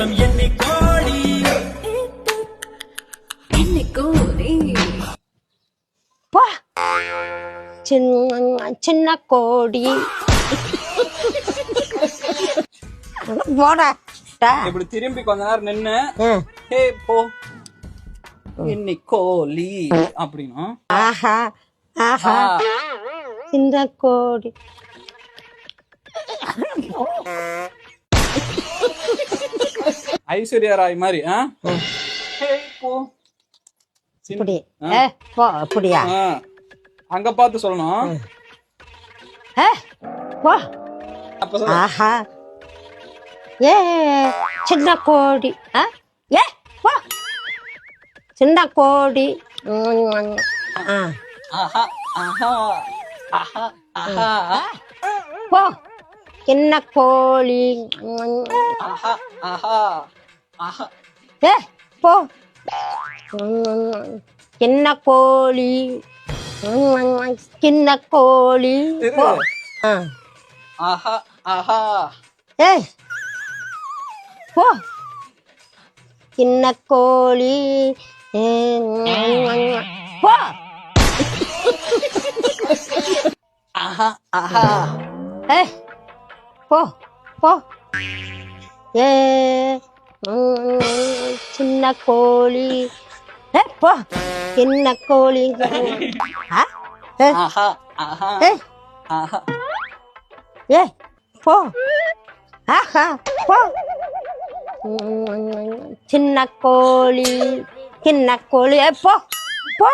பக்கம் எண்ணி கோடி போ சின்ன கோடி போடா இப்படி திரும்பி கொஞ்ச நேரம் நின்னு ஹே போ இன்னி கோழி அப்படின்னா ஆஹா ஆஹா சின்ன கோடி ஐஸ்வர்யா ராய் மாதிரி ஹே போ இப்படி போ அப்படியா அங்க பார்த்து சொல்லணும் போ அப்ப சொல்ல ஆஹா ஏ சின்ன கோடி ஏ போ சின்ன கோடி ஆஹா ஆஹா ஆஹா ஆஹா போ சின்ன கோழி ஆஹா ஆஹா ஆஹா ஏ போ சின்ன கோழி சின்ன கோழி போ ஆஹா ஆஹா ஏய் போ சின்ன கோழி போ ஆஹா ஆஹா ஏய் போ போ ஏ சின்ன கோழி போ சின்ன கோழி ஆஹா ஆஹா ஏய் ஆஹா ஏய் போ ஆஹா போ சின்ன கோழி போ போ